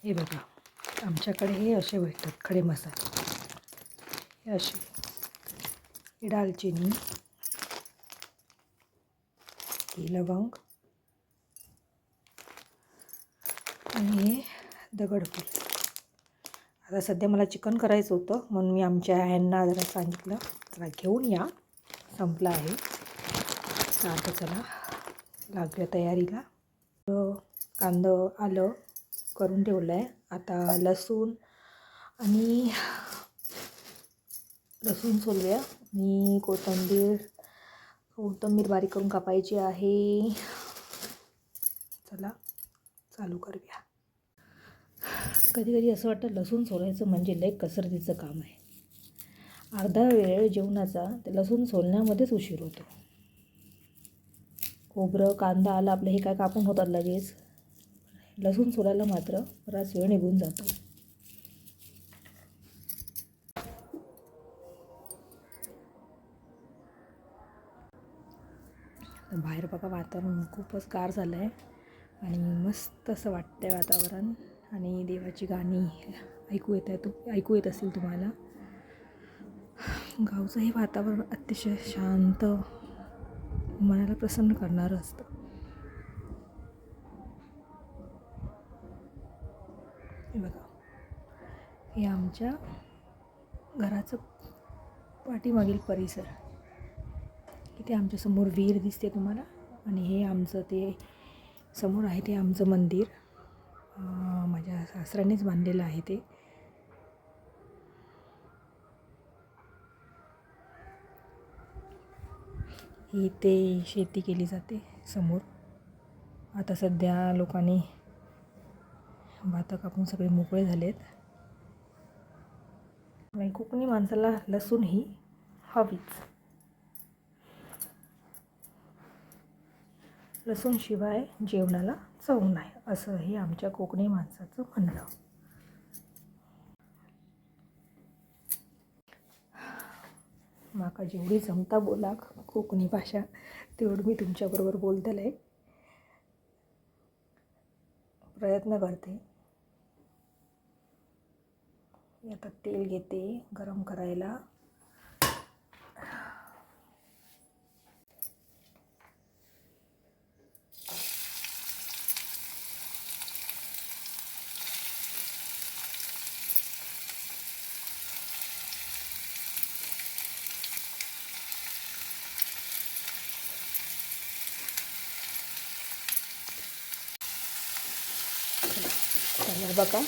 हे बघा, आमच्याकडे हे असे भेटतात खडे मसाले. हे असे, ही दालचिनी, ही लवंग आणि हे दगडफूल. आता सध्या मला चिकन करायचं होतं म्हणून मी आमच्या ह्यांना जरा सांगितलं जरा घेऊन या, संपलं आहे. आता चला लागल्या तयारीला. कांदा आलं करून ठेवलं आहे. आता लसूण सोलूया. मी कोथिंबीर बारीक करून कापायची आहे. चला चालू करूया. कधी कधी असं वाटतं लसूण सोलायचं म्हणजे लय कसरतीचं काम आहे. अर्धा वेळ जेवणाचा ते लसूण सोलण्यामध्येच उशीर होतो. खोबरं कांदा आलं आपलं हे काय कापून होतात लगेच. लसूण सोलायला मात्र बराच वेळ निघून जातो. बाहेर बघा वातावरण खूपच गार झालं आहे आणि मस्त असं वाटतं आहे वातावरण. आणि देवाची गाणी ऐकू येत असतील तुम्हाला. गावचं हे वातावरण अतिशय शांत, मनाला प्रसन्न करणारं असतं. हे बघा, हे आमच्या घराचं पाठीमागील परिसर. इथे आमच्यासमोर विहीर दिसते तुम्हाला. आणि हे आमचं ते समोर आहे ते आमचं मंदिर. माझ्या सासऱ्यानेच बांधलेलं आहे ते. इथे शेती केली जाते समोर. आता सध्या लोकांनी भातं कापून सगळे मोकळे झालेत. आणि कोकणी माणसाला लसूण ही हवीच. लसूण शिवाय जेवणाला चव नाही, असं हे आमच्या कोकणी माणसाचं म्हणणं. माका जेवढी जमता बोलाक कोकणी भाषा तेवढी मी तुमच्याबरोबर बोलतले प्रयत्न करते. आता तेल घेते गरम करायला. तर बघा,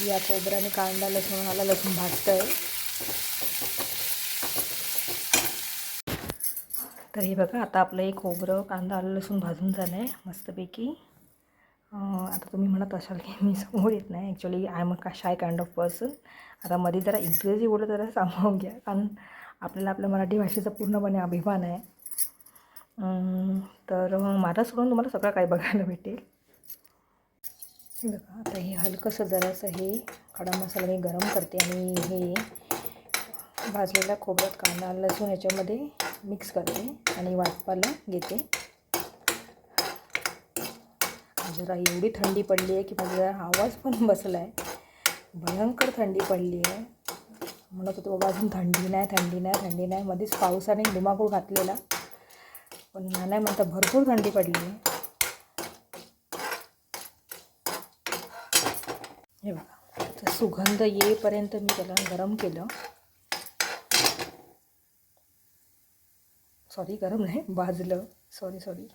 या खोबऱ्याने कांदा लसूण भाजतं आहे. तर हे बघा, आता आपलं एक खोबरं कांदा आलं लसूण भाजून झालं आहे मस्तपैकी. आता तुम्ही म्हणत असाल की मी समोर येत नाही. Actually I am a shy kind of person. आता मध्ये जरा इंग्रजी बोलत जरा सामावून घ्या, कारण आपल्याला आपल्या मराठी भाषेचा पूर्णपणे अभिमान आहे. तर माझा सोडून तुम्हाला सगळं काही बघायला भेटेल. हे बघा, आता हे हलकंसं जरासं हे खडा मसाला मी गरम करते आणि हे भाजलेल्या खोबऱ्यात कांदा लसूण याच्यामध्ये मिक्स करते आणि वाटपाला घेते. जरा एवढी थंडी पडली आहे की माझा जरा आवाज पण बसला आहे. भयंकर थंडी पडली आहे. म्हणत होतो बाबा अजून थंडी नाही. मध्येच पावसाने धुमाकूळ घातलेला, पण नाही म्हणता भरपूर थंडी पडली आहे. हे बघा, तर सुगंध येईपर्यंत मी त्याला गरम केलं. गरम नाही, भाजलं. सॉरी.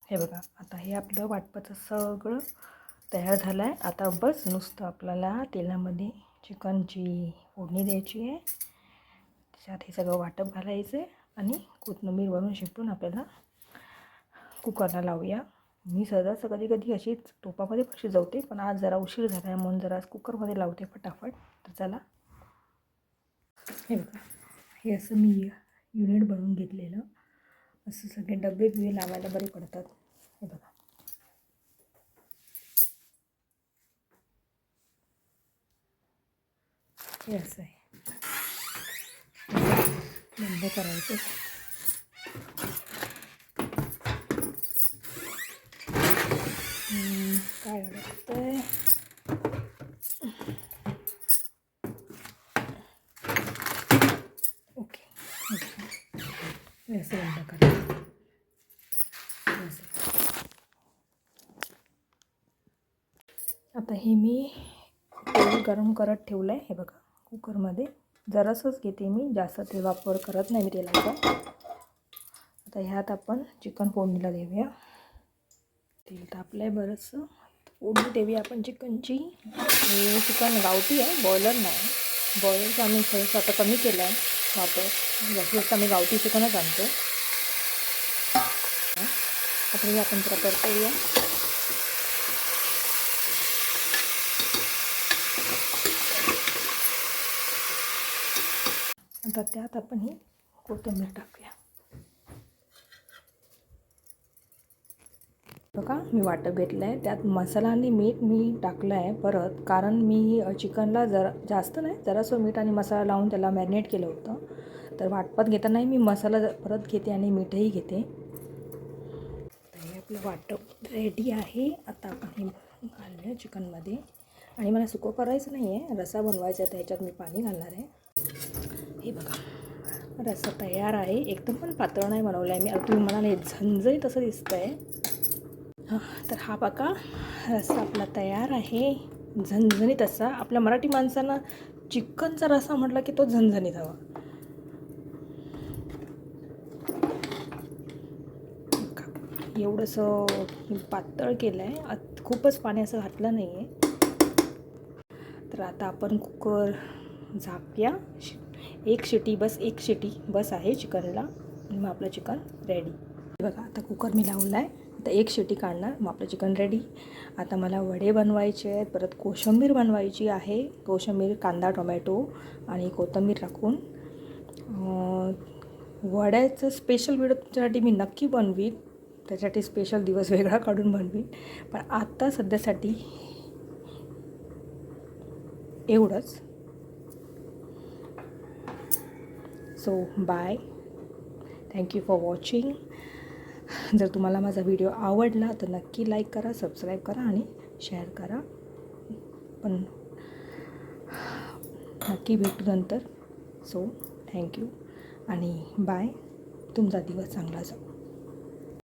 हे बघा, आता हे आपलं वाटपाचं सगळं तयार झालं आहे. आता बस नुसतं आपल्याला तेलामध्ये चिकनची फोडणी द्यायची आहे. त्याच्यात हे सगळं वाटप घालायचं आहे आणि कोथिंबीर वरून शिपटून आपल्याला कुकरला लावूया. मी सहजाच कधी अशीच टोपामध्ये पण शिजवते, पण आज जरा उशीर झाला आहे म्हणून जरा कुकरमध्ये लावते फटाफट. तर चला, हे बघा, हे असं मी युनिट बनवून घेतलेलं. असं सगळे डबे बिबे लावायला बरे पडतात. हे बघा, हे असं आहे. बंद करायचं. काय अडकतं आहे. असं बंद करायचं. आता हे मी तेल गरम करत ठेवलं आहे. हे बघा कुकरमध्ये जरासंच घेते मी, जास्त तेल वापर करत नाही मी तेलाचा. आता ह्यात आपण चिकन फोडणीला देऊया. तेल तापलं आहे बरंचसं, फोडणी देऊया आपण चिकनची. हे चिकन गावठी आहे, बॉयलर नाही. बॉयलरचा आम्ही सहसा आता कमी केला आहे वापर, जास्त आम्ही गावठी चिकनच आणतो. आता हे आपण जरा परतवूया. आता त्यात आपण ही कोथिंबीर टाकूया. बघा मी वाटप घेतलं आहे, त्यात मसाला आणि मीठ मी टाकलं आहे परत, कारण मी चिकनला जरा जास्त नाही, जरासं मीठ आणि मसाला लावून त्याला मॅरिनेट केलं होतं. तर वाटपात घेतानाही मी मसाला परत घेते आणि मीठही घेते. तर हे आपलं वाटप रेडी आहे. आता आपण हे घालूया चिकनमध्ये. आणि मला सुकं करायचं नाही आहे, रस्सा बनवायचा आहे, ह्याच्यात मी पाणी घालणार आहे. हे बघा रस्सा तयार आहे. एकदम पण पातळ नाही बनवला आहे मी. आता तुम्ही म्हणाले झणझणीत तसं दिसतं आहे. तर हा बघा रस्सा आपला तयार आहे, झणझणीत असा. आपल्या मराठी माणसांना चिकनचा रस्सा म्हटलं की तो झणझणीत हवा. एवढंसं पातळ केलं आहे, खूपच पाणी असं घातलं नाही आहे. तर आता आपण कुकर झाकूया. एक शिटी बस आहे चिकनला. मग आपलं चिकन रेडी. बघा आता कुकर मी लावला आहे, आता एक शिटी काढणार, मग आपलं चिकन रेडी. आता मला वडे बनवायचे आहेत, परत कोशिंबीर बनवायची आहे. कोशिंबीर, कांदा, टोमॅटो आणि कोथिंबीर टाकून वड्याचं स्पेशल व्हिडिओ तुमच्यासाठी मी नक्की बनवीन. त्यासाठी स्पेशल दिवस वेगळा काढून बनवीन. पण आता सध्यासाठी एवढंच. So bye, thank you for watching. जर तुम्हाला माझा व्हिडिओ आवडला तर नक्की लाईक करा, सबस्क्राईब करा आणि शेअर करा. पण नक्की भेटू नंतर. सो थँक्यू आणि बाय. तुमचा दिवस चांगला जाऊ.